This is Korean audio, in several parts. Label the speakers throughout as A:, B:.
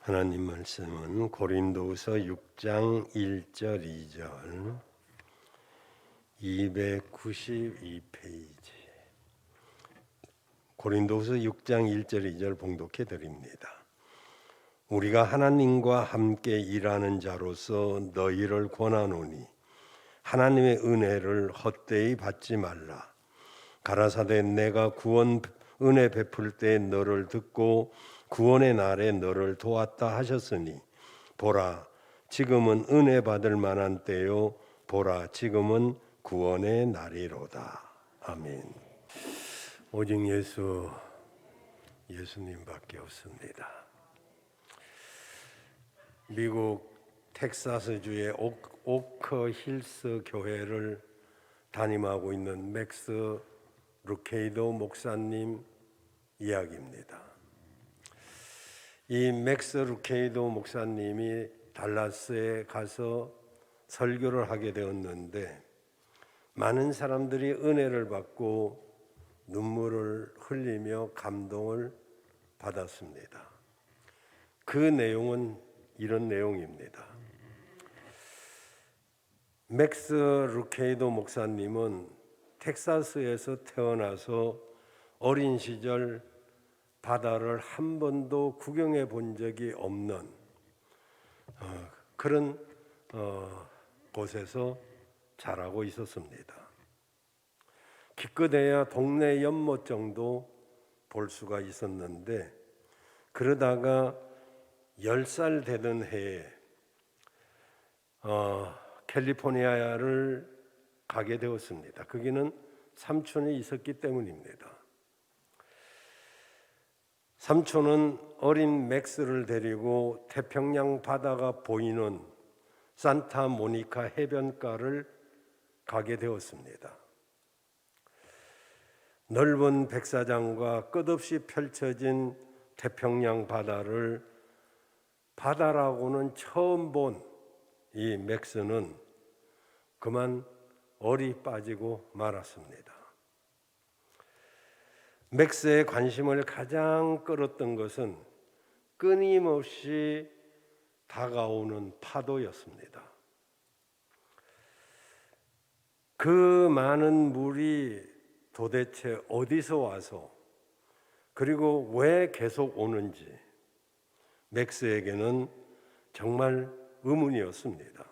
A: 하나님 말씀은 고린도후서 6장 1절 2절 292페이지 고린도후서 6장 1절 2절 봉독해 드립니다. 우리가 하나님과 함께 일하는 자로서 너희를 권하노니 하나님의 은혜를 헛되이 받지 말라. 가라사대 내가 구원 은혜 베풀 때 너를 듣고 구원의 날에 너를 도왔다 하셨으니 보라 지금은 은혜 받을 만한 때요 보라 지금은 구원의 날이로다. 아멘. 오직 예수님밖에 없습니다. 미국 텍사스주의 오커 힐스 교회를 담임하고 있는 맥스 루케이도 목사님 이야기입니다. 이 맥스 루케이도 목사님이 달라스에 가서 설교를 하게 되었는데 많은 사람들이 은혜를 받고 눈물을 흘리며 감동을 받았습니다. 그 내용은 이런 내용입니다. 맥스 루케이도 목사님은 텍사스에서 태어나서 어린 시절 바다를 한 번도 구경해 본 적이 없는 그런 곳에서 자라고 있었습니다. 기껏해야 동네 연못 정도 볼 수가 있었는데 그러다가 10살 되던 해에 캘리포니아를 가게 되었습니다. 거기는 삼촌이 있었기 때문입니다. 삼촌은 어린 맥스를 데리고 태평양 바다가 보이는 산타모니카 해변가를 가게 되었습니다. 넓은 백사장과 끝없이 펼쳐진 태평양 바다를 바다라고는 처음 본 이 맥스는 그만 얼이 빠지고 말았습니다. 맥스의 관심을 가장 끌었던 것은 끊임없이 다가오는 파도였습니다. 그 많은 물이 도대체 어디서 와서 그리고 왜 계속 오는지 맥스에게는 정말 의문이었습니다.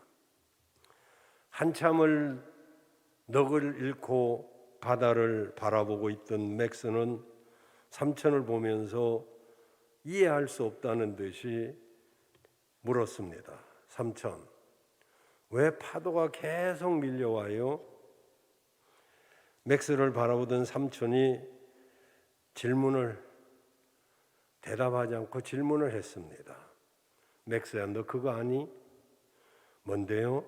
A: 한참을 넋을 잃고 바다를 바라보고 있던 맥스는 삼촌을 보면서 이해할 수 없다는 듯이 물었습니다. 삼촌, 왜 파도가 계속 밀려와요? 맥스를 바라보던 삼촌이 대답하지 않고 질문을 했습니다. 맥스야, 너 그거 아니? 뭔데요?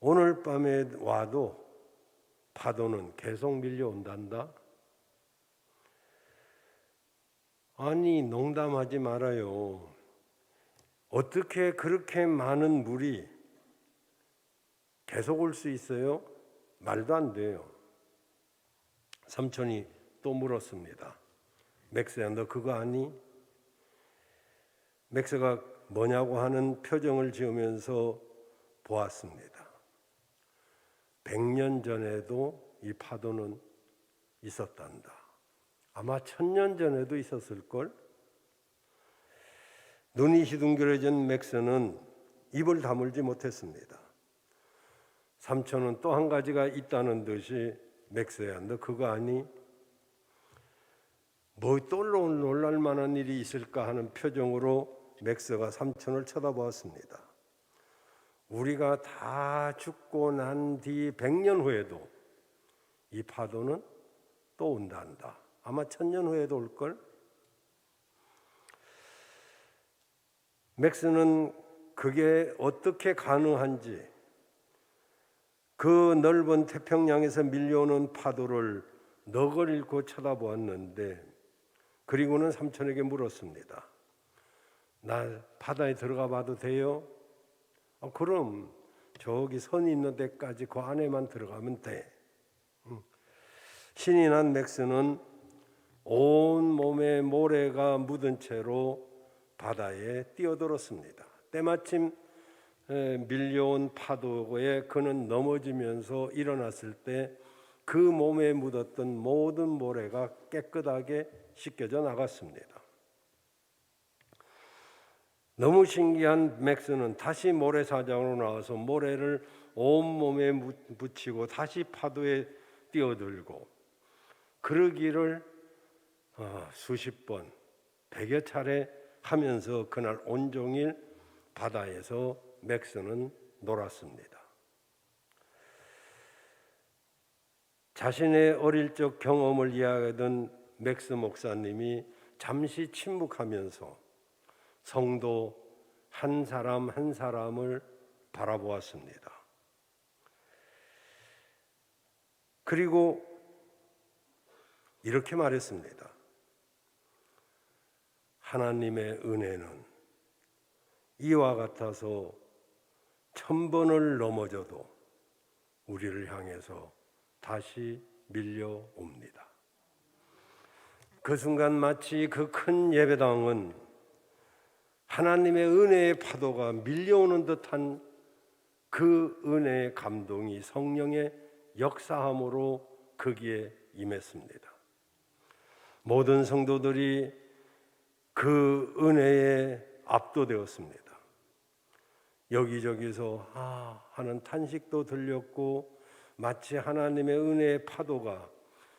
A: 오늘 밤에 와도 파도는 계속 밀려온단다. 아니, 농담하지 말아요. 어떻게 그렇게 많은 물이 계속 올 수 있어요? 말도 안 돼요. 삼촌이 또 물었습니다. 맥스야, 너 그거 아니? 맥스가 뭐냐고 하는 표정을 지으면서 보았습니다. 100년 전에도 이 파도는 있었단다. 아마 1000년 전에도 있었을걸? 눈이 희둥그레진 맥스는 입을 다물지 못했습니다. 삼촌은 또 한 가지가 있다는 듯이 맥스야, 너 그거 아니? 뭐 또 놀랄 만한 일이 있을까 하는 표정으로 맥스가 삼촌을 쳐다보았습니다. 우리가 다 죽고 난 뒤 100년 후에도 이 파도는 또 온단다. 아마 1000년 후에도 올걸? 맥스는 그게 어떻게 가능한지 그 넓은 태평양에서 밀려오는 파도를 넋을 잃고 쳐다보았는데 그리고는 삼촌에게 물었습니다. 나 바다에 들어가 봐도 돼요? 그럼 저기 선 있는 데까지 그 안에만 들어가면 돼. 신이 난 맥스는 온 몸에 모래가 묻은 채로 바다에 뛰어들었습니다. 때마침 밀려온 파도에 그는 넘어지면서 일어났을 때 그 몸에 묻었던 모든 모래가 깨끗하게 씻겨져 나갔습니다. 너무 신기한 맥스는 다시 모래사장으로 나와서 모래를 온몸에 묻히고 다시 파도에 뛰어들고 그러기를 수십 번, 100여 차례 하면서 그날 온종일 바다에서 맥스는 놀았습니다. 자신의 어릴 적 경험을 이야기하던 맥스 목사님이 잠시 침묵하면서 성도 한 사람 한 사람을 바라보았습니다. 그리고 이렇게 말했습니다. 하나님의 은혜는 이와 같아서 1000번을 넘어져도 우리를 향해서 다시 밀려옵니다. 그 순간 마치 그 큰 예배당은 하나님의 은혜의 파도가 밀려오는 듯한 그 은혜의 감동이 성령의 역사함으로 거기에 임했습니다. 모든 성도들이 그 은혜에 압도되었습니다. 여기저기서 하는 탄식도 들렸고 마치 하나님의 은혜의 파도가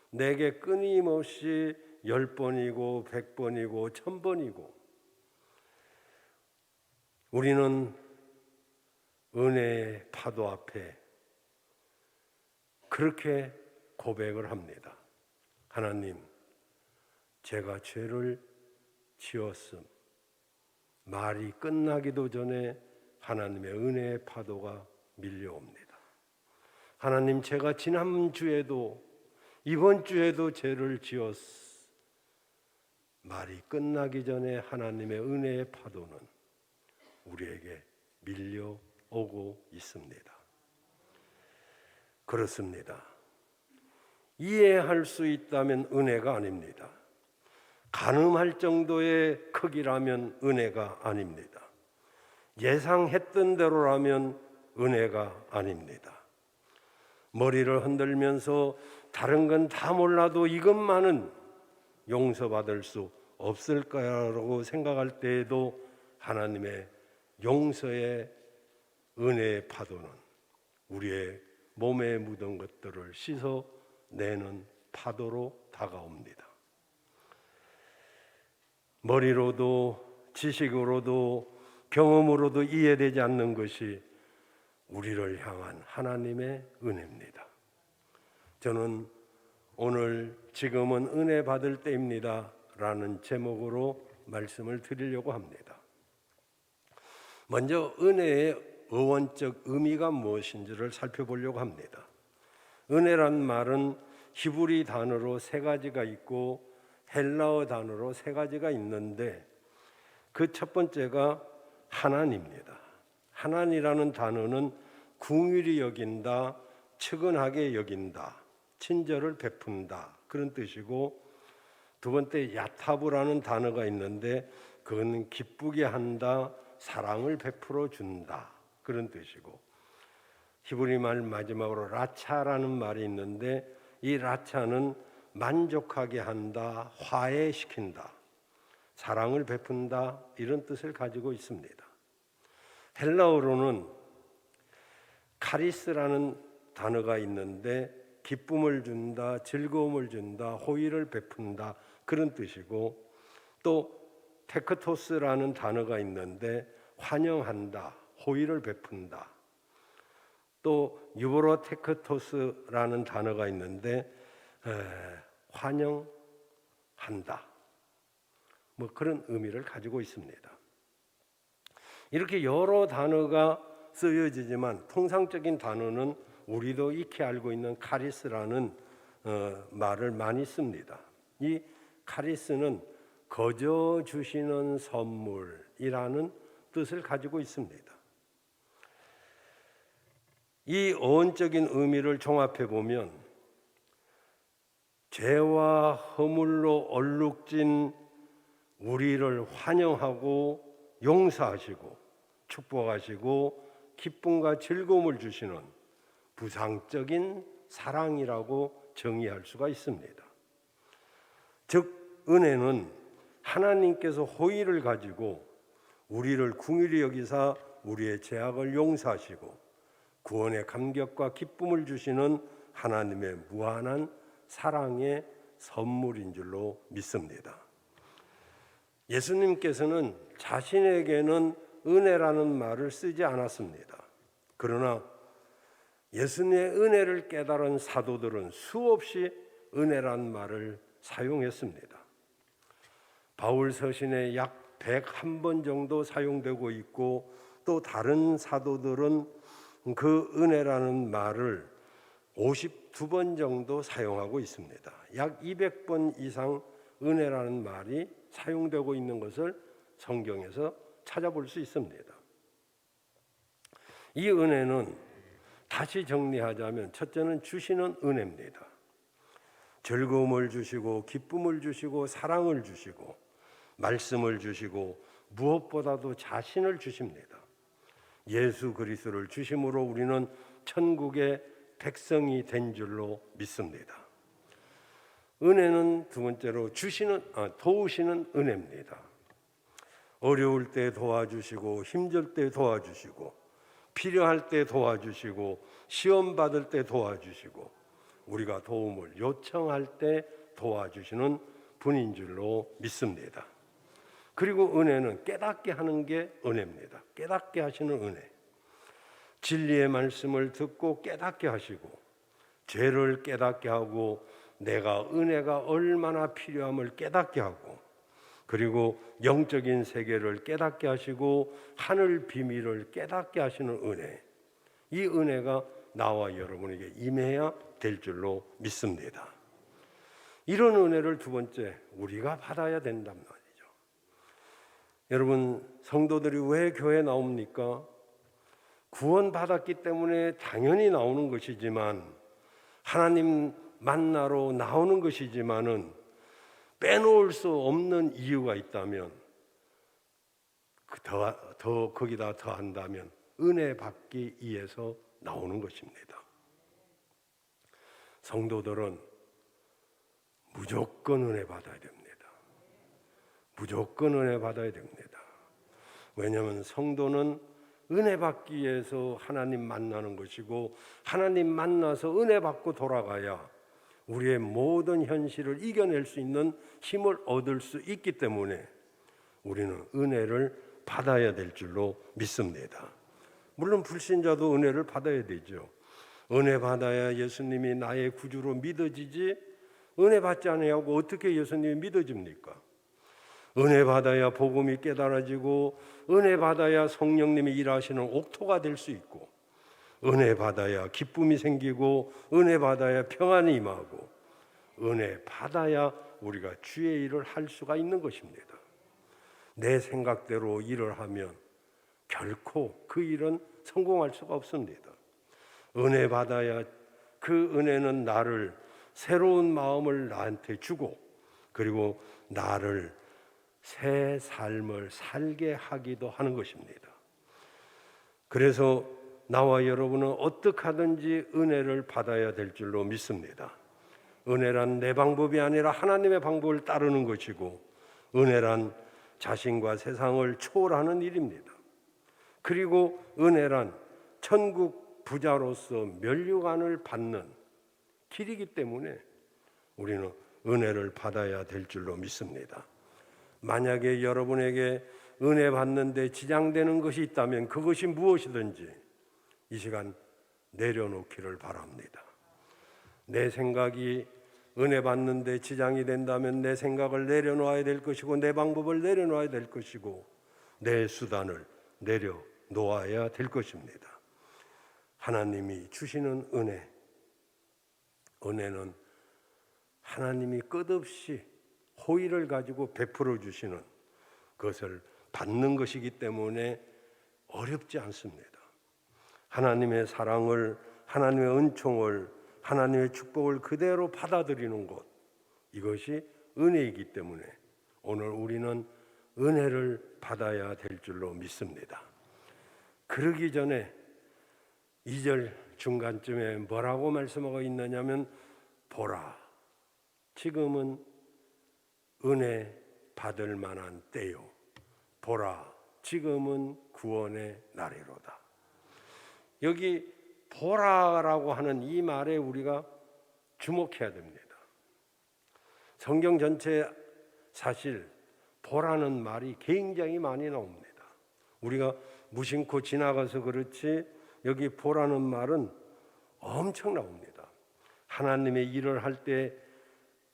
A: 내게 끊임없이 10번이고 100번이고 1000번이고 우리는 은혜의 파도 앞에 그렇게 고백을 합니다. 하나님, 제가 죄를 지었음. 말이 끝나기도 전에 하나님의 은혜의 파도가 밀려옵니다. 하나님, 제가 지난 주에도 이번 주에도 죄를 지었음. 말이 끝나기 전에 하나님의 은혜의 파도는 우리에게 밀려오고 있습니다. 그렇습니다. 이해할 수 있다면 은혜가 아닙니다. 가늠할 정도의 크기라면 은혜가 아닙니다. 예상했던 대로라면 은혜가 아닙니다. 머리를 흔들면서 다른 건 다 몰라도 이것만은 용서받을 수 없을까라고 생각할 때에도 하나님의 용서의 은혜의 파도는 우리의 몸에 묻은 것들을 씻어내는 파도로 다가옵니다. 머리로도 지식으로도 경험으로도 이해되지 않는 것이 우리를 향한 하나님의 은혜입니다. 저는 오늘 지금은 은혜 받을 때입니다 라는 제목으로 말씀을 드리려고 합니다. 먼저 은혜의 어원적 의미가 무엇인지를 살펴보려고 합니다. 은혜란 말은 히브리 단어로 3가지가 있고 헬라어 단어로 3가지가 있는데 그 첫 번째가 하나님입니다. 하나님이라는 단어는 긍휼히 여긴다, 측은하게 여긴다, 친절을 베푼다 그런 뜻이고, 두 번째 야타브라는 단어가 있는데 그건 기쁘게 한다, 사랑을 베풀어 준다 그런 뜻이고, 히브리 말 마지막으로 라차라는 말이 있는데 이 라차는 만족하게 한다, 화해시킨다, 사랑을 베푼다 이런 뜻을 가지고 있습니다. 헬라어로는 카리스라는 단어가 있는데 기쁨을 준다, 즐거움을 준다, 호의를 베푼다 그런 뜻이고, 또 테크토스라는 단어가 있는데 환영한다, 호의를 베푼다, 또 유보로 테크토스라는 단어가 있는데 환영한다 뭐 그런 의미를 가지고 있습니다. 이렇게 여러 단어가 쓰여지지만 통상적인 단어는 우리도 익히 알고 있는 카리스라는 말을 많이 씁니다. 이 카리스는 거저 주시는 선물이라는 뜻을 가지고 있습니다. 이 어원적인 의미를 종합해 보면 죄와 허물로 얼룩진 우리를 환영하고 용서하시고 축복하시고 기쁨과 즐거움을 주시는 부상적인 사랑이라고 정의할 수가 있습니다. 즉 은혜는 하나님께서 호의를 가지고 우리를 긍휼히 여기사 우리의 죄악을 용서하시고 구원의 감격과 기쁨을 주시는 하나님의 무한한 사랑의 선물인 줄로 믿습니다. 예수님께서는 자신에게는 은혜라는 말을 쓰지 않았습니다. 그러나 예수님의 은혜를 깨달은 사도들은 수없이 은혜란 말을 사용했습니다. 바울 서신에 약 101번 정도 사용되고 있고 또 다른 사도들은 그 은혜라는 말을 52번 정도 사용하고 있습니다. 약 200번 이상 은혜라는 말이 사용되고 있는 것을 성경에서 찾아볼 수 있습니다. 이 은혜는 다시 정리하자면 첫째는 주시는 은혜입니다. 즐거움을 주시고 기쁨을 주시고 사랑을 주시고 말씀을 주시고 무엇보다도 자신을 주십니다. 예수 그리스도를 주심으로 우리는 천국의 백성이 된 줄로 믿습니다. 은혜는 두 번째로 도우시는 은혜입니다. 어려울 때 도와주시고 힘들 때 도와주시고 필요할 때 도와주시고 시험 받을 때 도와주시고 우리가 도움을 요청할 때 도와주시는 분인 줄로 믿습니다. 그리고 은혜는 깨닫게 하는 게 은혜입니다. 깨닫게 하시는 은혜. 진리의 말씀을 듣고 깨닫게 하시고 죄를 깨닫게 하고 내가 은혜가 얼마나 필요함을 깨닫게 하고 그리고 영적인 세계를 깨닫게 하시고 하늘 비밀을 깨닫게 하시는 은혜. 이 은혜가 나와 여러분에게 임해야 될 줄로 믿습니다. 이런 은혜를 두 번째 우리가 받아야 된단 말이죠. 여러분 성도들이 왜 교회에 나옵니까? 구원받았기 때문에 당연히 나오는 것이지만 하나님 만나러 나오는 것이지만은 빼놓을 수 없는 이유가 있다면 거기다 더한다면 은혜 받기 위해서 나오는 것입니다. 성도들은 무조건 은혜 받아야 됩니다. 무조건 은혜 받아야 됩니다. 왜냐하면 성도는 은혜 받기 위해서 하나님 만나는 것이고 하나님 만나서 은혜 받고 돌아가야 우리의 모든 현실을 이겨낼 수 있는 힘을 얻을 수 있기 때문에 우리는 은혜를 받아야 될 줄로 믿습니다. 물론 불신자도 은혜를 받아야 되죠. 은혜 받아야 예수님이 나의 구주로 믿어지지 은혜 받지 않으려고 어떻게 예수님이 믿어집니까? 은혜 받아야 복음이 깨달아지고 은혜 받아야 성령님이 일하시는 옥토가 될 수 있고 은혜 받아야 기쁨이 생기고 은혜 받아야 평안이 임하고 은혜 받아야 우리가 주의 일을 할 수가 있는 것입니다. 내 생각대로 일을 하면 결코 그 일은 성공할 수가 없습니다. 은혜 받아야 그 은혜는 나를 새로운 마음을 나한테 주고 그리고 나를 새 삶을 살게 하기도 하는 것입니다. 그래서 나와 여러분은 어떻게 하든지 은혜를 받아야 될 줄로 믿습니다. 은혜란 내 방법이 아니라 하나님의 방법을 따르는 것이고 은혜란 자신과 세상을 초월하는 일입니다. 그리고 은혜란 천국 부자로서 면류관을 받는 길이기 때문에 우리는 은혜를 받아야 될 줄로 믿습니다. 만약에 여러분에게 은혜 받는데 지장되는 것이 있다면 그것이 무엇이든지 이 시간 내려놓기를 바랍니다. 내 생각이 은혜 받는데 지장이 된다면 내 생각을 내려놓아야 될 것이고 내 방법을 내려놓아야 될 것이고 내 수단을 내려놓아야 될 것입니다. 하나님이 주시는 은혜는 하나님이 끝없이 호의를 가지고 베풀어 주시는 그것을 받는 것이기 때문에 어렵지 않습니다. 하나님의 사랑을, 하나님의 은총을, 하나님의 축복을 그대로 받아들이는 것, 이것이 은혜이기 때문에 오늘 우리는 은혜를 받아야 될 줄로 믿습니다. 그러기 전에 2절 중간쯤에 뭐라고 말씀하고 있느냐면 보라, 지금은 은혜 받을 만한 때요. 보라, 지금은 구원의 날이로다. 여기 보라라고 하는 이 말에 우리가 주목해야 됩니다. 성경 전체 사실 보라는 말이 굉장히 많이 나옵니다. 우리가 무심코 지나가서 그렇지 여기 보라는 말은 엄청 나옵니다. 하나님의 일을 할 때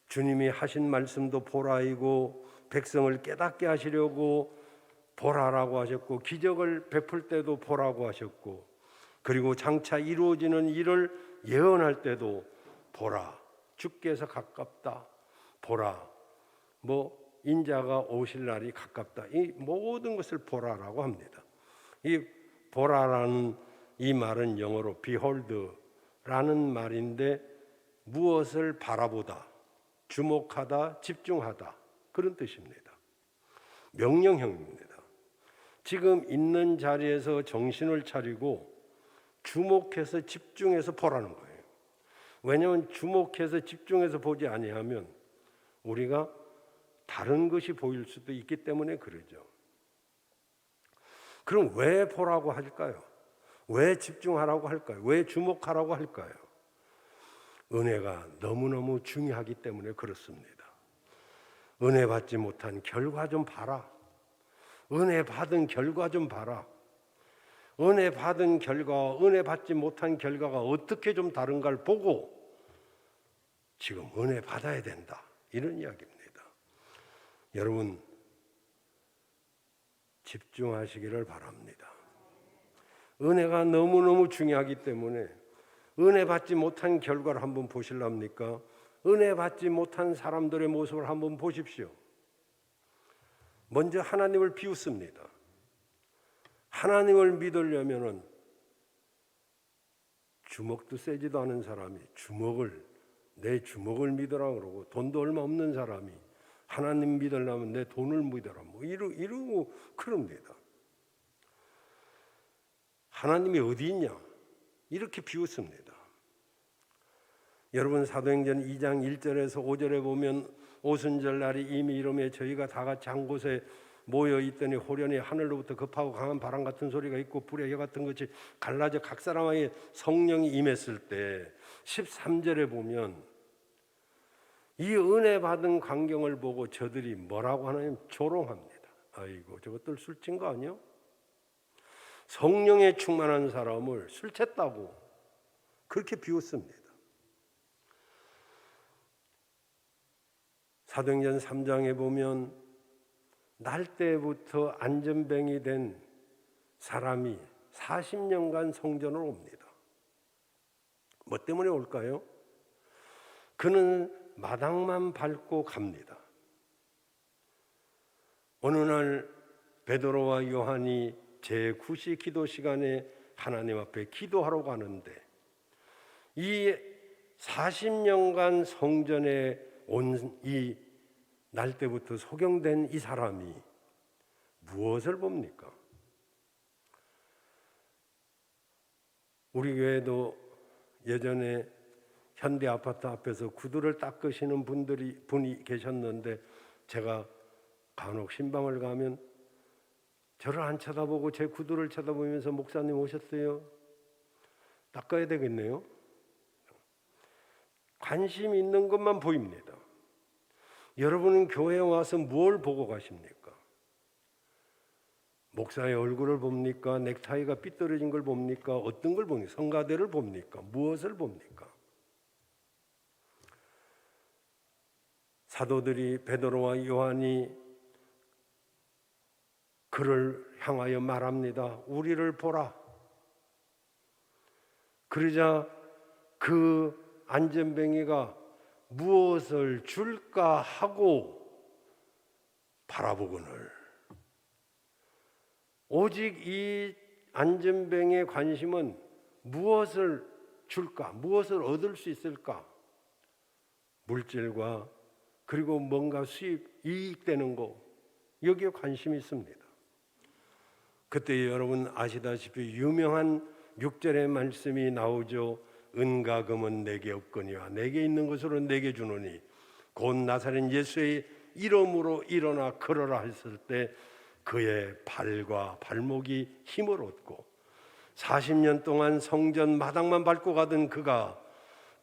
A: 주님이 하신 말씀도 보라이고 백성을 깨닫게 하시려고 보라라고 하셨고 기적을 베풀 때도 보라고 하셨고 그리고 장차 이루어지는 일을 예언할 때도 보라, 주께서 가깝다, 보라, 인자가 오실 날이 가깝다. 이 모든 것을 보라라고 합니다. 이 보라라는 이 말은 영어로 behold라는 말인데 무엇을 바라보다, 주목하다, 집중하다 그런 뜻입니다. 명령형입니다. 지금 있는 자리에서 정신을 차리고 주목해서 집중해서 보라는 거예요. 왜냐하면 주목해서 집중해서 보지 아니하면 우리가 다른 것이 보일 수도 있기 때문에 그러죠. 그럼 왜 보라고 할까요? 왜 집중하라고 할까요? 왜 주목하라고 할까요? 은혜가 너무너무 중요하기 때문에 그렇습니다. 은혜 받지 못한 결과 좀 봐라. 은혜 받은 결과 좀 봐라. 은혜 받은 결과와 은혜 받지 못한 결과가 어떻게 좀 다른가를 보고 지금 은혜 받아야 된다. 이런 이야기입니다. 여러분 집중하시기를 바랍니다. 은혜가 너무너무 중요하기 때문에 은혜 받지 못한 결과를 한번 보실랍니까? 은혜 받지 못한 사람들의 모습을 한번 보십시오. 먼저 하나님을 비웃습니다. 하나님을 믿으려면은 주먹도 세지도 않은 사람이 내 주먹을 믿으라 그러고 돈도 얼마 없는 사람이 하나님 믿으려면 내 돈을 믿어라 이러고 그럽니다. 하나님이 어디 있냐 이렇게 비웃습니다. 여러분 사도행전 2장 1절에서 5절에 보면 오순절 날이 이미 이르매 저희가 다 같이 한 곳에 모여 있더니 호련히 하늘로부터 급하고 강한 바람 같은 소리가 있고 불의 여 같은 것이 갈라져 각 사람에게 성령이 임했을 때 13절에 보면 이 은혜 받은 광경을 보고 저들이 뭐라고 하냐면 조롱합니다. 아이고 저것들 술 찐 거 아니야? 성령에 충만한 사람을 술 챘다고 그렇게 비웃습니다. 사도행전 3장에 보면 날 때부터 안전뱅이 된 사람이 40년간 성전을 옵니다. 뭐 때문에 올까요? 그는 마당만 밟고 갑니다. 어느 날 베드로와 요한이 제9시 기도 시간에 하나님 앞에 기도하러 가는데 이 40년간 성전에 온 이 날 때부터 소경된 이 사람이 무엇을 봅니까? 우리 교회도 예전에 현대 아파트 앞에서 구두를 닦으시는 분이 계셨는데 제가 간혹 신방을 가면 저를 안 쳐다보고 제 구두를 쳐다보면서 목사님 오셨어요? 닦아야 되겠네요. 관심 있는 것만 보입니다. 여러분은 교회에 와서 뭘 보고 가십니까? 목사의 얼굴을 봅니까? 넥타이가 삐뚤어진 걸 봅니까? 어떤 걸 봅니까? 성가대를 봅니까? 무엇을 봅니까? 사도들이 베드로와 요한이 그를 향하여 말합니다. 우리를 보라. 그러자 그 안전뱅이가 무엇을 줄까 하고 바라보거늘 오직 이 안전뱅이의 관심은 무엇을 줄까? 무엇을 얻을 수 있을까? 물질과 그리고 뭔가 수입, 이익되는 거, 여기에 관심이 있습니다. 그때 여러분 아시다시피 유명한 6절의 말씀이 나오죠. 은과 금은 내게 없거니와 내게 있는 것으로 내게 주노니 곧 나사렛 예수의 이름으로 일어나 걸어라 했을 때 그의 발과 발목이 힘을 얻고 40년 동안 성전 마당만 밟고 가던 그가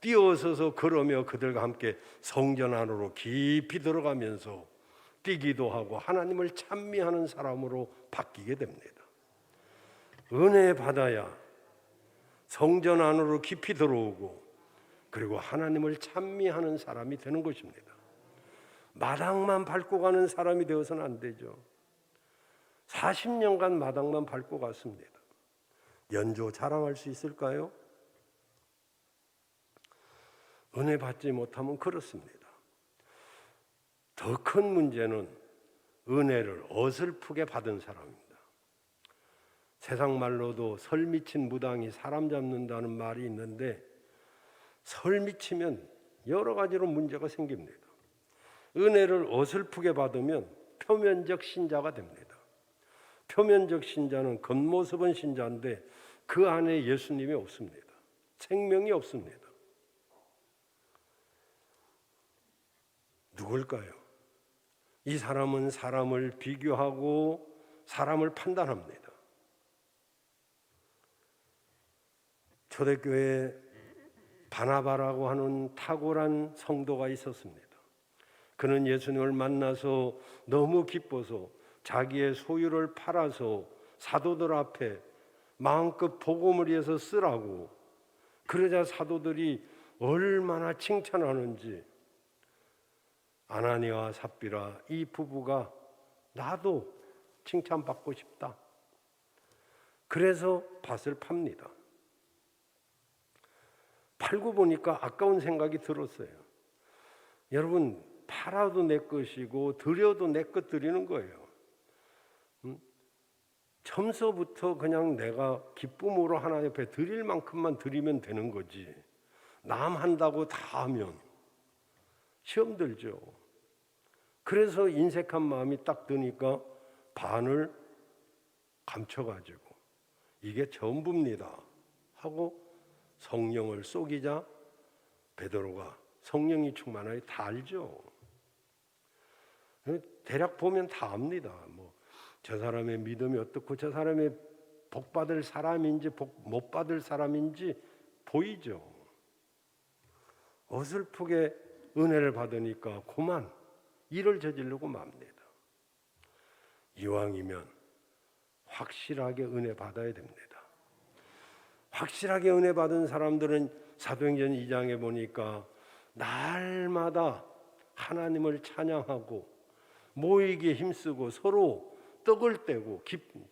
A: 뛰어서서 걸으며 그들과 함께 성전 안으로 깊이 들어가면서 뛰기도 하고 하나님을 찬미하는 사람으로 바뀌게 됩니다. 은혜 받아야 성전 안으로 깊이 들어오고 그리고 하나님을 찬미하는 사람이 되는 것입니다. 마당만 밟고 가는 사람이 되어서는 안 되죠. 40년간 마당만 밟고 갔습니다. 연조 자랑할 수 있을까요? 은혜 받지 못하면 그렇습니다. 더 큰 문제는 은혜를 어설프게 받은 사람입니다. 세상 말로도 설 미친 무당이 사람 잡는다는 말이 있는데 설 미치면 여러 가지로 문제가 생깁니다. 은혜를 어설프게 받으면 표면적 신자가 됩니다. 표면적 신자는 겉모습은 신자인데 그 안에 예수님이 없습니다. 생명이 없습니다. 누굴까요? 이 사람은 사람을 비교하고 사람을 판단합니다. 초대교회에 바나바라고 하는 탁월한 성도가 있었습니다. 그는 예수님을 만나서 너무 기뻐서 자기의 소유를 팔아서 사도들 앞에 마음껏 복음을 위해서 쓰라고, 그러자 사도들이 얼마나 칭찬하는지, 아나니아와 삽비라 이 부부가 나도 칭찬받고 싶다. 그래서 밭을 팝니다. 팔고 보니까 아까운 생각이 들었어요. 여러분, 팔아도 내 것이고 드려도 내 것 드리는 거예요. 처음서부터 그냥 내가 기쁨으로 하나님 앞에 드릴 만큼만 드리면 되는 거지, 남 한다고 다 하면 시험 들죠. 그래서 인색한 마음이 딱 드니까 반을 감춰가지고 이게 전부입니다 하고 성령을 쏘기자 베드로가 성령이 충만하게 다 알죠. 대략 보면 다 압니다. 저 사람의 믿음이 어떻고 저 사람의 복 받을 사람인지 복 못 받을 사람인지 보이죠. 어설프게 은혜를 받으니까 그만 일을 저지르고 맙니다. 이왕이면 확실하게 은혜 받아야 됩니다. 확실하게 은혜 받은 사람들은 사도행전 2장에 보니까 날마다 하나님을 찬양하고 모이기에 힘쓰고 서로 떡을 떼고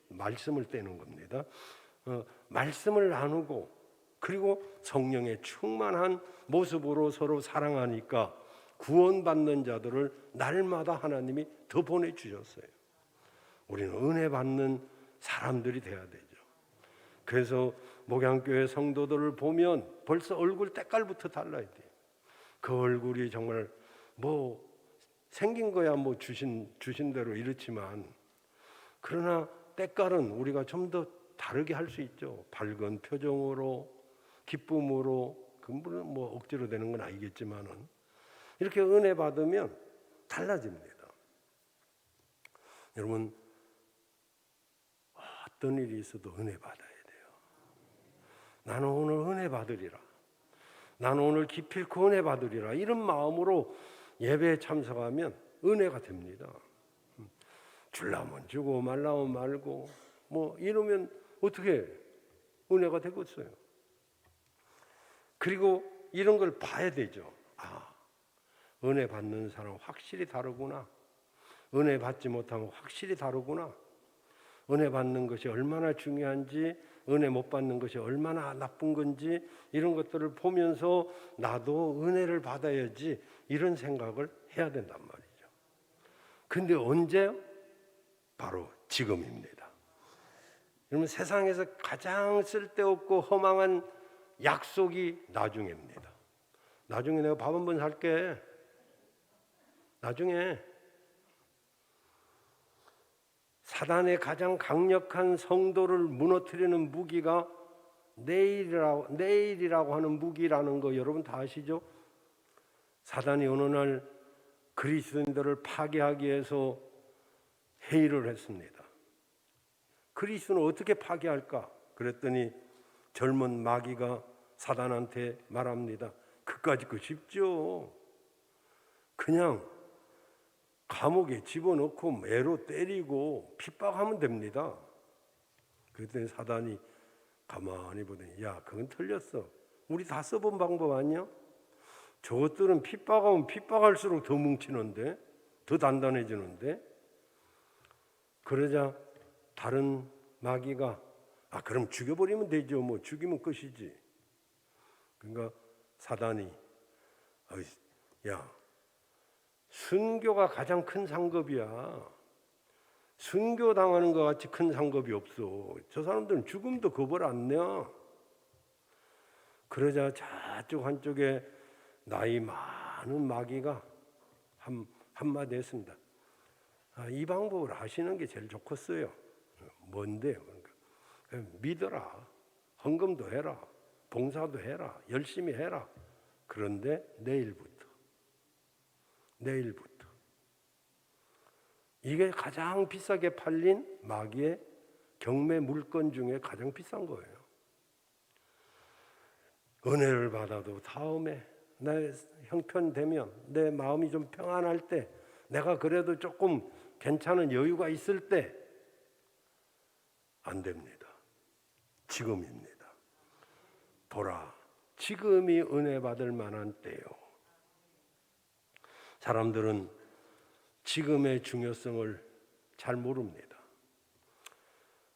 A: 말씀을 떼는 겁니다. 말씀을 나누고 그리고 성령의 충만한 모습으로 서로 사랑하니까 구원받는 자들을 날마다 하나님이 더 보내주셨어요. 우리는 은혜 받는 사람들이 돼야 되죠. 그래서 목양교회 성도들을 보면 벌써 얼굴 때깔부터 달라야 돼요. 그 얼굴이 정말 생긴 거야 주신 대로 이렇지만, 그러나 때깔은 우리가 좀 더 다르게 할 수 있죠. 밝은 표정으로, 기쁨으로, 그건 억지로 되는 건 아니겠지만은 이렇게 은혜 받으면 달라집니다. 여러분, 어떤 일이 있어도 은혜 받아야 돼요. 나는 오늘 은혜 받으리라, 나는 오늘 기필코 은혜 받으리라, 이런 마음으로 예배에 참석하면 은혜가 됩니다. 줄라면 주고 말라면 말고 이러면 어떻게 은혜가 되겠어요? 그리고 이런 걸 봐야 되죠. 은혜 받는 사람은 확실히 다르구나, 은혜 받지 못하면 확실히 다르구나, 은혜 받는 것이 얼마나 중요한지, 은혜 못 받는 것이 얼마나 나쁜 건지, 이런 것들을 보면서 나도 은혜를 받아야지, 이런 생각을 해야 된단 말이죠. 근데 언제? 바로 지금입니다. 여러분, 세상에서 가장 쓸데없고 허망한 약속이 나중에입니다. 나중에 내가 밥 한 번 살게. 나중에 사단의 가장 강력한 성도를 무너뜨리는 무기가 내일이라고 하는 무기라는 거 여러분 다 아시죠? 사단이 어느 날 그리스도인들을 파괴하기 위해서 회의를 했습니다. 그리스도는 어떻게 파괴할까? 그랬더니 젊은 마귀가 사단한테 말합니다. 그까짓 거 쉽죠. 그냥 감옥에 집어넣고 매로 때리고 핍박하면 됩니다. 그랬더니 사단이 가만히 보더니 야, 그건 틀렸어. 우리 다 써본 방법 아니야? 저것들은 핍박하면 핍박할수록 더 뭉치는데, 더 단단해지는데. 그러자 다른 마귀가 그럼 죽여버리면 되죠. 뭐 죽이면 끝이지. 그러니까 사단이 야, 순교가 가장 큰 상급이야. 순교당하는 것 같이 큰 상급이 없어. 저 사람들은 죽음도 겁을 안 내요. 그러자 저쪽 한쪽에 나이 많은 마귀가 한마디 했습니다. 이 방법을 하시는 게 제일 좋겠어요. 뭔데요? 그러니까 믿어라. 헌금도 해라. 봉사도 해라. 열심히 해라. 그런데 내일부터 이게 가장 비싸게 팔린 마귀의 경매 물건 중에 가장 비싼 거예요. 은혜를 받아도 다음에 내 형편되면, 내 마음이 좀 평안할 때, 내가 그래도 조금 괜찮은 여유가 있을 때 안 됩니다. 지금입니다. 보라, 지금이 은혜 받을 만한 때요. 사람들은 지금의 중요성을 잘 모릅니다.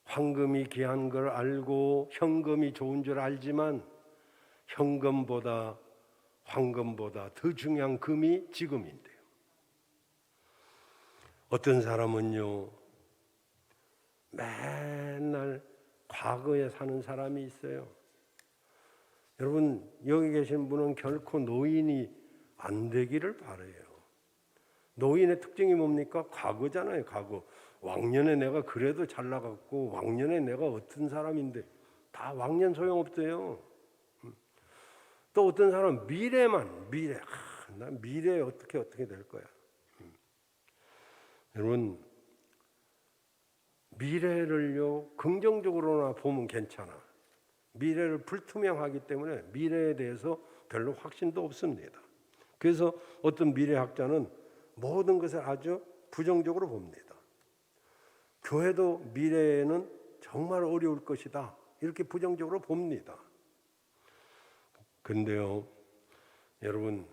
A: 황금이 귀한 걸 알고 현금이 좋은 줄 알지만 현금보다 황금보다 더 중요한 금이 지금인데요. 어떤 사람은요, 맨날 과거에 사는 사람이 있어요. 여러분, 여기 계신 분은 결코 노인이 안 되기를 바라요. 노인의 특징이 뭡니까? 과거잖아요. 과거. 왕년에 내가 그래도 잘 나갔고, 왕년에 내가 어떤 사람인데, 다 왕년 소용없어요. 또 어떤 사람은 미래. 난 미래에 어떻게 될 거야. 여러분, 미래를요, 긍정적으로나 보면 괜찮아. 미래를 불투명하기 때문에 미래에 대해서 별로 확신도 없습니다. 그래서 어떤 미래학자는 모든 것을 아주 부정적으로 봅니다. 교회도 미래에는 정말 어려울 것이다. 이렇게 부정적으로 봅니다. 근데요, 여러분,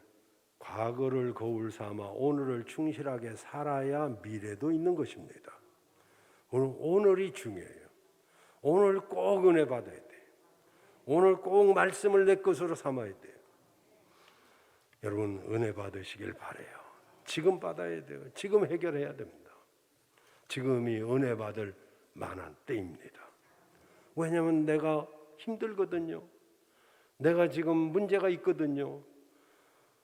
A: 과거를 거울 삼아 오늘을 충실하게 살아야 미래도 있는 것입니다. 오늘이 중요해요. 오늘 꼭 은혜 받아야 돼요. 오늘 꼭 말씀을 내 것으로 삼아야 돼요. 여러분, 은혜 받으시길 바라요. 지금 받아야 돼요. 지금 해결해야 됩니다. 지금이 은혜 받을 만한 때입니다. 왜냐하면 내가 힘들거든요. 내가 지금 문제가 있거든요.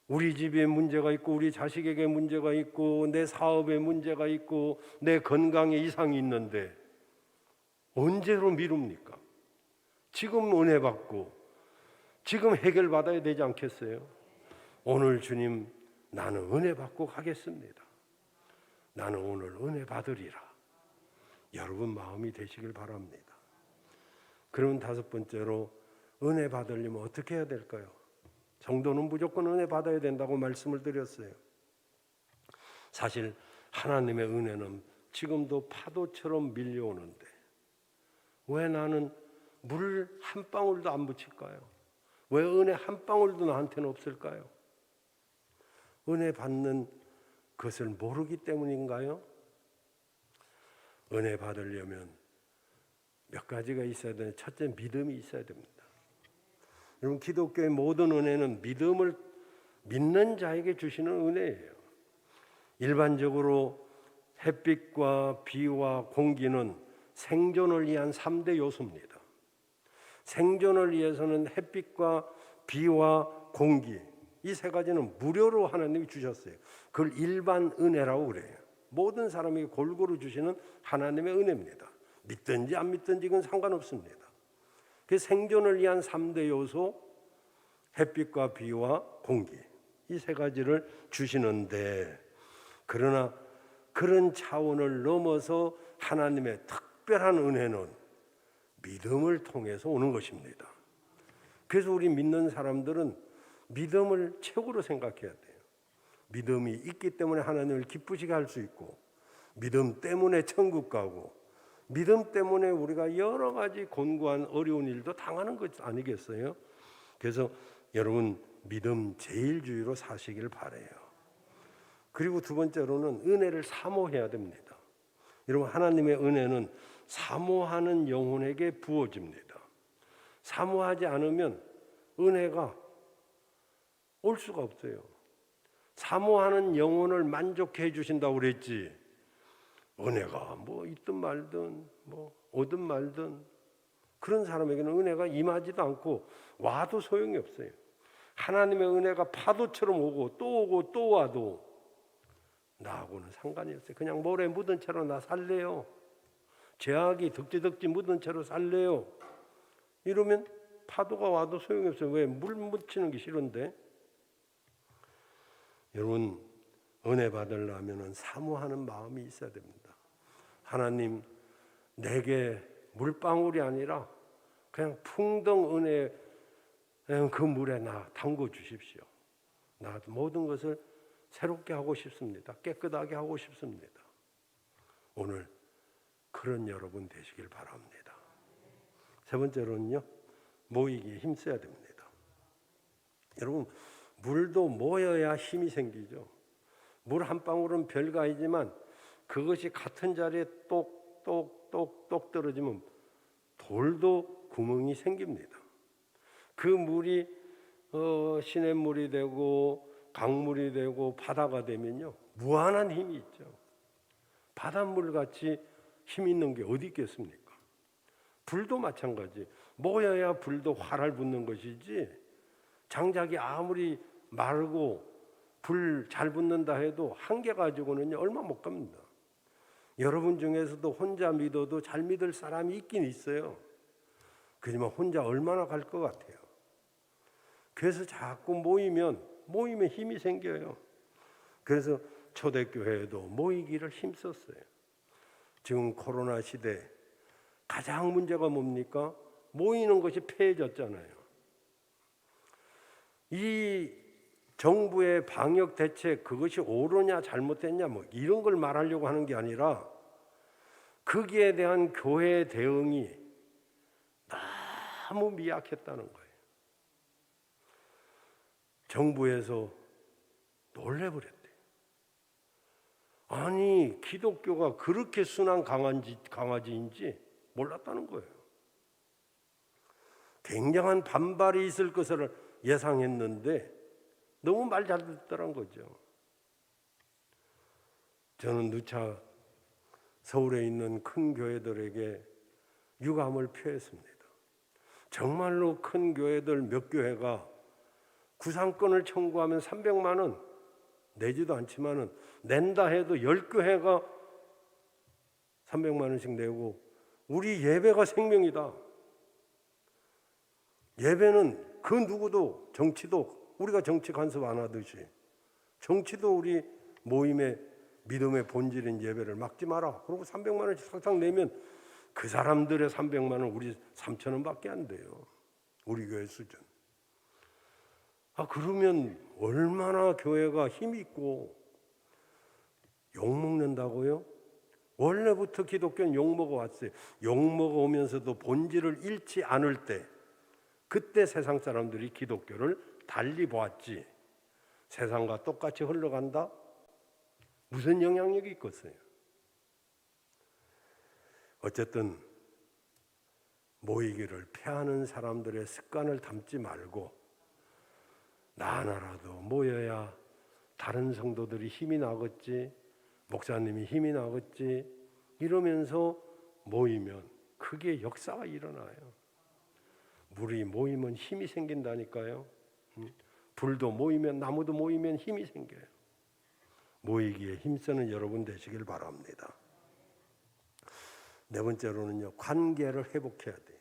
A: 우리 집에 문제가 있고, 우리 자식에게 문제가 있고, 내 사업에 문제가 있고, 내 건강에 이상이 있는데 언제로 미룹니까? 지금 은혜 받고 지금 해결받아야 되지 않겠어요? 오늘 주님, 나는 은혜 받고 가겠습니다. 나는 오늘 은혜 받으리라. 여러분 마음이 되시길 바랍니다. 그러면 다섯 번째로, 은혜 받으려면 어떻게 해야 될까요? 성도는 무조건 은혜 받아야 된다고 말씀을 드렸어요. 사실 하나님의 은혜는 지금도 파도처럼 밀려오는데 왜 나는 물 한 방울도 안 붙일까요? 왜 은혜 한 방울도 나한테는 없을까요? 은혜 받는 것을 모르기 때문인가요? 은혜 받으려면 몇 가지가 있어야 되는데, 첫째, 믿음이 있어야 됩니다. 여러분, 기독교의 모든 은혜는 믿는 자에게 주시는 은혜예요. 일반적으로 햇빛과 비와 공기는 생존을 위한 3대 요소입니다. 생존을 위해서는 햇빛과 비와 공기, 이 세 가지는 무료로 하나님이 주셨어요. 그걸 일반 은혜라고 그래요. 모든 사람에게 골고루 주시는 하나님의 은혜입니다. 믿든지 안 믿든지 그건 상관없습니다. 그 생존을 위한 3대 요소, 햇빛과 비와 공기, 이 세 가지를 주시는데, 그러나 그런 차원을 넘어서 하나님의 특별한 은혜는 믿음을 통해서 오는 것입니다. 그래서 우리 믿는 사람들은 믿음을 최고로 생각해야 돼요. 믿음이 있기 때문에 하나님을 기쁘시게 할 수 있고, 믿음 때문에 천국 가고, 믿음 때문에 우리가 여러 가지 곤고한 어려운 일도 당하는 것 아니겠어요? 그래서 여러분, 믿음 제일주의로 사시길 바라요. 그리고 두 번째로는 은혜를 사모해야 됩니다. 여러분, 하나님의 은혜는 사모하는 영혼에게 부어집니다. 사모하지 않으면 은혜가 올 수가 없어요. 사모하는 영혼을 만족해 주신다고 그랬지, 은혜가 뭐 있든 말든 뭐 오든 말든 그런 사람에게는 은혜가 임하지도 않고 와도 소용이 없어요. 하나님의 은혜가 파도처럼 오고 또 오고 또 와도 나하고는 상관이 없어요. 그냥 모래 묻은 채로 나 살래요. 죄악이 덕지덕지 묻은 채로 살래요. 이러면 파도가 와도 소용이 없어요. 왜? 물 묻히는 게 싫은데. 여러분, 은혜 받으려면 사모하는 마음이 있어야 됩니다. 하나님, 내게 물방울이 아니라 그냥 풍덩 은혜, 그 물에 나 담궈 주십시오. 나 모든 것을 새롭게 하고 싶습니다. 깨끗하게 하고 싶습니다. 오늘 그런 여러분 되시길 바랍니다. 세 번째로는요, 모이기에 힘써야 됩니다. 여러분, 물도 모여야 힘이 생기죠. 물 한 방울은 별거 아니지만 그것이 같은 자리에 똑똑똑똑 떨어지면 돌도 구멍이 생깁니다. 그 물이 시냇물이 되고 강물이 되고 바다가 되면요, 무한한 힘이 있죠. 바닷물같이 힘 있는 게 어디 있겠습니까? 불도 마찬가지. 모여야 불도 활활 붙는 것이지, 장작이 아무리 마르고 불 잘 붙는다 해도 한 개 가지고는요 얼마 못 갑니다. 여러분 중에서도 혼자 믿어도 잘 믿을 사람이 있긴 있어요. 그렇지만 혼자 얼마나 갈 것 같아요. 그래서 자꾸 모이면 힘이 생겨요. 그래서 초대교회에도 모이기를 힘썼어요. 지금 코로나 시대 가장 문제가 뭡니까? 모이는 것이 폐해졌잖아요. 이 정부의 방역 대책, 그것이 옳으냐 잘못됐냐 뭐 이런 걸 말하려고 하는 게 아니라, 거기에 대한 교회의 대응이 너무 미약했다는 거예요. 정부에서 놀래버렸대요. 아니, 기독교가 그렇게 순한 강아지인지 몰랐다는 거예요. 굉장한 반발이 있을 것을 예상했는데 너무 말 잘 듣더란 거죠. 저는 누차 서울에 있는 큰 교회들에게 유감을 표했습니다. 정말로 큰 교회들 몇 교회가 구상권을 청구하면 300만 원 내지도 않지만은, 낸다 해도 10교회가 300만 원씩 내고, 우리 예배가 생명이다. 예배는 그 누구도, 정치도 우리가 정치 간섭 안 하듯이 정치도 우리 모임의 믿음의 본질인 예배를 막지 마라. 그리고 300만 원씩 싹싹 내면 그 사람들의 300만 원 우리 3천 원밖에 안 돼요. 우리 교회 수준. 그러면 얼마나 교회가 힘이 있고. 욕먹는다고요? 원래부터 기독교는 욕먹어 왔어요. 욕먹어 오면서도 본질을 잃지 않을 때, 그때 세상 사람들이 기독교를 달리 보았지, 세상과 똑같이 흘러간다? 무슨 영향력이 있겠어요? 어쨌든 모이기를 패하는 사람들의 습관을 담지 말고, 나 하나라도 모여야 다른 성도들이 힘이 나겠지, 목사님이 힘이 나겠지, 이러면서 모이면 크게 역사가 일어나요. 물이 모이면 힘이 생긴다니까요. 불도 모이면 나무도 모이면 힘이 생겨요. 모이기에 힘쓰는 여러분 되시길 바랍니다. 네 번째로는요, 관계를 회복해야 돼요.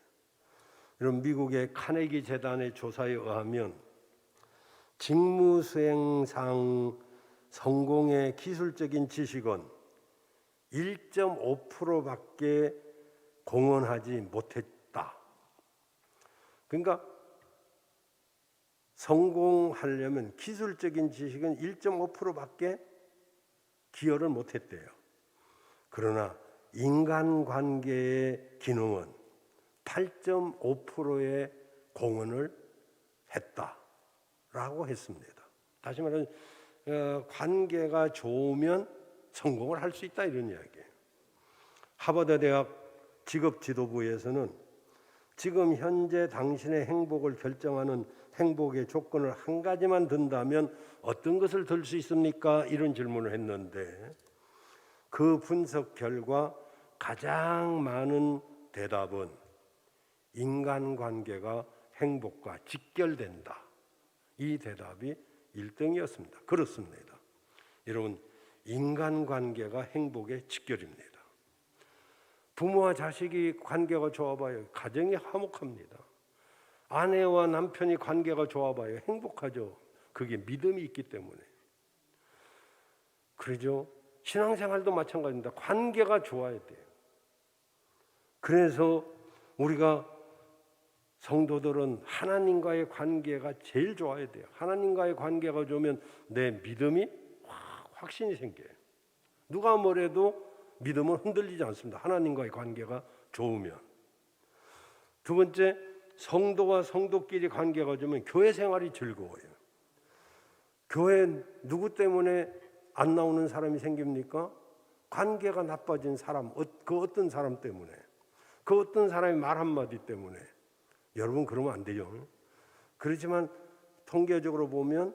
A: 이런 미국의 카네기 재단의 조사에 의하면 직무수행상 성공의 기술적인 지식은 1.5%밖에 공헌하지 못했다. 그러니까 성공하려면 기술적인 지식은 1.5%밖에 기여를 못했대요. 그러나 인간관계의 기능은 8.5%의 공헌을 했다라고 했습니다. 다시 말하면 관계가 좋으면 성공을 할 수 있다, 이런 이야기예요. 하버드 대학 직업지도부에서는 지금 현재 당신의 행복을 결정하는 행복의 조건을 한 가지만 든다면 어떤 것을 들 수 있습니까? 이런 질문을 했는데 그 분석 결과 가장 많은 대답은 인간관계가 행복과 직결된다. 이 대답이 1등이었습니다. 그렇습니다. 여러분, 인간관계가 행복의 직결입니다. 부모와 자식이 관계가 좋아봐요. 가정이 화목합니다. 아내와 남편이 관계가 좋아봐요. 행복하죠. 그게 믿음이 있기 때문에. 그러죠. 신앙생활도 마찬가지입니다. 관계가 좋아야 돼요. 그래서 우리가 성도들은 하나님과의 관계가 제일 좋아야 돼요. 하나님과의 관계가 좋으면 내 믿음이 확신이 생겨요. 누가 뭐래도 믿음은 흔들리지 않습니다. 하나님과의 관계가 좋으면. 두 번째, 성도와 성도끼리 관계가 좋으면 교회 생활이 즐거워요. 교회 누구 때문에 안 나오는 사람이 생깁니까? 관계가 나빠진 사람, 그 어떤 사람 때문에, 그 어떤 사람의 말 한마디 때문에. 여러분, 그러면 안 되죠. 그렇지만 통계적으로 보면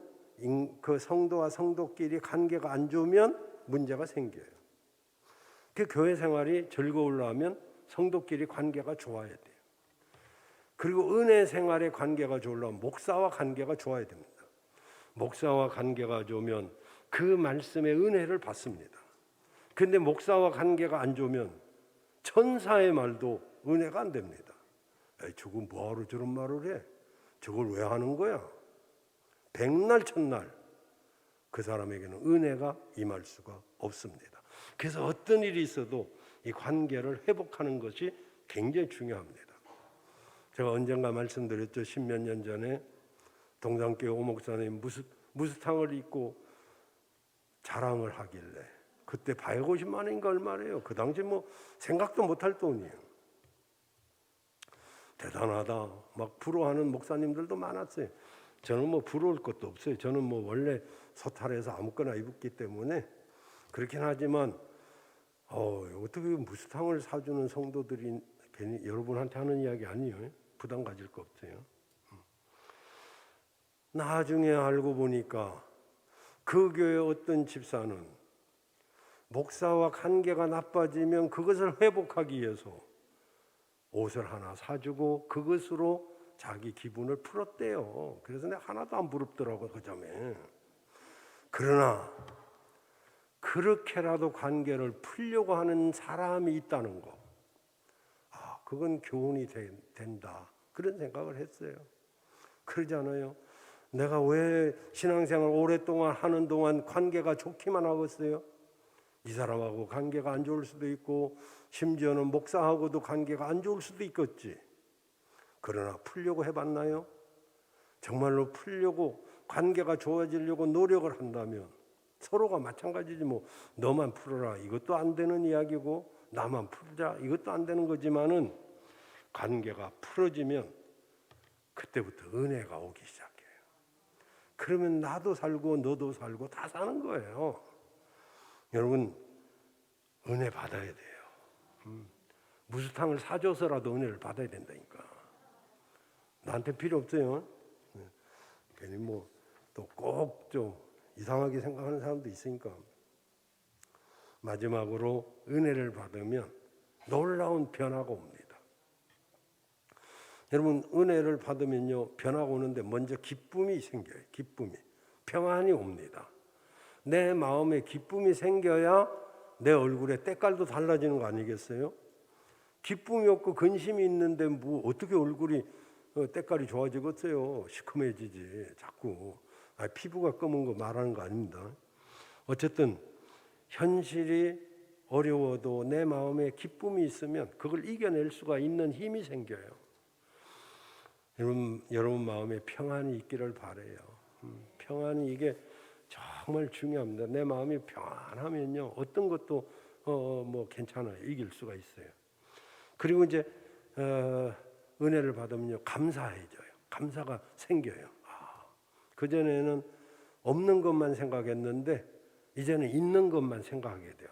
A: 그 성도와 성도끼리 관계가 안 좋으면 문제가 생겨요. 그 교회 생활이 즐거우려면 성도끼리 관계가 좋아야 돼요. 그리고 은혜 생활의 관계가 좋으려면 목사와 관계가 좋아야 됩니다. 목사와 관계가 좋으면 그 말씀의 은혜를 받습니다. 그런데 목사와 관계가 안 좋으면 천사의 말도 은혜가 안 됩니다. 저거 뭐하러 저런 말을 해? 저걸 왜 하는 거야? 백날 천날 그 사람에게는 은혜가 임할 수가 없습니다. 그래서 어떤 일이 있어도 이 관계를 회복하는 것이 굉장히 중요합니다. 제가 언젠가 말씀드렸죠. 10몇 년 전에 동산교회 오목사님 무스탕을 입고 자랑을 하길래 그때 150만 원인가 얼마래요. 그 당시 뭐 생각도 못할 돈이에요. 대단하다 막 부러워하는 목사님들도 많았어요. 저는 뭐 부러울 것도 없어요. 저는 뭐 원래 소탈해서 아무거나 입었기 때문에 그렇긴 하지만 어떻게 무스탕을 사주는 성도들이 괜히 여러분한테 하는 이야기 아니에요. 부담 가질 거 없어요. 나중에 알고 보니까 그 교회 어떤 집사는 목사와 관계가 나빠지면 그것을 회복하기 위해서 옷을 하나 사주고 그것으로 자기 기분을 풀었대요. 그래서 내가 하나도 안 부럽더라고 그 점에. 그러나 그렇게라도 관계를 풀려고 하는 사람이 있다는 거, 그건 교훈이 된다. 그런 생각을 했어요. 그러지 않아요? 내가 왜 신앙생활 오랫동안 하는 동안 관계가 좋기만 하겠어요? 이 사람하고 관계가 안 좋을 수도 있고 심지어는 목사하고도 관계가 안 좋을 수도 있겠지. 그러나 풀려고 해봤나요? 정말로 풀려고 관계가 좋아지려고 노력을 한다면 서로가 마찬가지지. 뭐 너만 풀어라 이것도 안 되는 이야기고 나만 풀자 이것도 안 되는 거지만은 관계가 풀어지면 그때부터 은혜가 오기 시작해요. 그러면 나도 살고 너도 살고 다 사는 거예요. 여러분, 은혜 받아야 돼요. 무스탕을 사줘서라도 은혜를 받아야 된다니까. 나한테 필요 없어요. 괜히 뭐 또 꼭 좀 이상하게 생각하는 사람도 있으니까. 마지막으로 은혜를 받으면 놀라운 변화가 옵니다. 여러분 은혜를 받으면요 변화가 오는데 먼저 기쁨이 생겨요. 기쁨이 평안이 옵니다. 내 마음에 기쁨이 생겨야 내 얼굴에 때깔도 달라지는 거 아니겠어요? 기쁨이 없고 근심이 있는데 뭐 어떻게 얼굴이 때깔이 좋아지겠어요? 시커매지지 자꾸. 피부가 검은 거 말하는 거 아닙니다. 어쨌든 현실이 어려워도 내 마음에 기쁨이 있으면 그걸 이겨낼 수가 있는 힘이 생겨요. 여러분 마음에 평안이 있기를 바라요. 평안이 이게 정말 중요합니다. 내 마음이 평안하면요 어떤 것도 뭐 괜찮아요. 이길 수가 있어요. 그리고 이제 은혜를 받으면요 감사해져요. 감사가 생겨요. 그전에는 없는 것만 생각했는데 이제는 있는 것만 생각하게 돼요.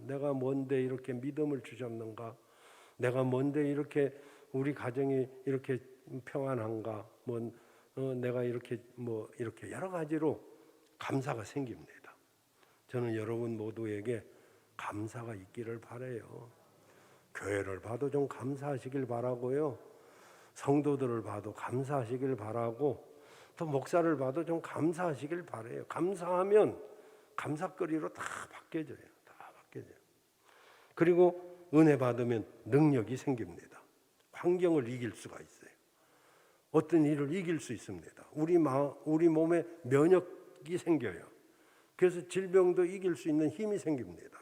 A: 내가 뭔데 이렇게 믿음을 주셨는가? 내가 뭔데 이렇게 우리 가정이 이렇게 평안한가? 내가 이렇게 이렇게 여러 가지로 감사가 생깁니다. 저는 여러분 모두에게 감사가 있기를 바라요. 교회를 봐도 좀 감사하시길 바라고요. 성도들을 봐도 감사하시길 바라고 또 목사를 봐도 좀 감사하시길 바라요. 감사하면 감사거리로 다 바뀌어져요. 다 바뀌어져요. 그리고 은혜 받으면 능력이 생깁니다. 환경을 이길 수가 있어요. 어떤 일을 이길 수 있습니다. 우리 몸에 면역이 생겨요. 그래서 질병도 이길 수 있는 힘이 생깁니다.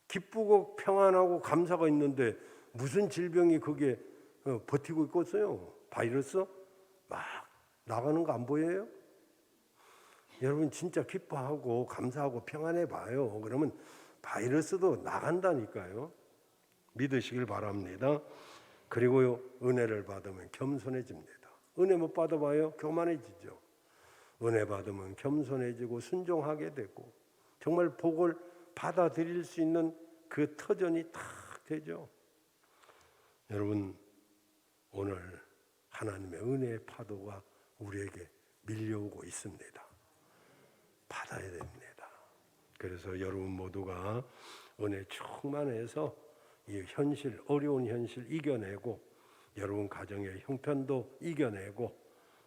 A: 기쁘고 평안하고 감사가 있는데 무슨 질병이 거기에 버티고 있겠어요? 바이러스 막 나가는 거 안 보여요? 여러분 진짜 기뻐하고 감사하고 평안해 봐요. 그러면 바이러스도 나간다니까요. 믿으시길 바랍니다. 그리고요 은혜를 받으면 겸손해집니다. 은혜 못 받아봐요? 교만해지죠. 은혜 받으면 겸손해지고 순종하게 되고 정말 복을 받아들일 수 있는 그 터전이 탁 되죠. 여러분 오늘 하나님의 은혜의 파도가 우리에게 밀려오고 있습니다. 받아야 됩니다. 그래서 여러분 모두가 은혜 충만해서 이 현실, 어려운 현실 이겨내고 여러분 가정의 형편도 이겨내고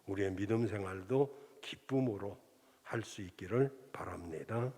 A: 우리의 믿음 생활도 기쁨으로 할 수 있기를 바랍니다.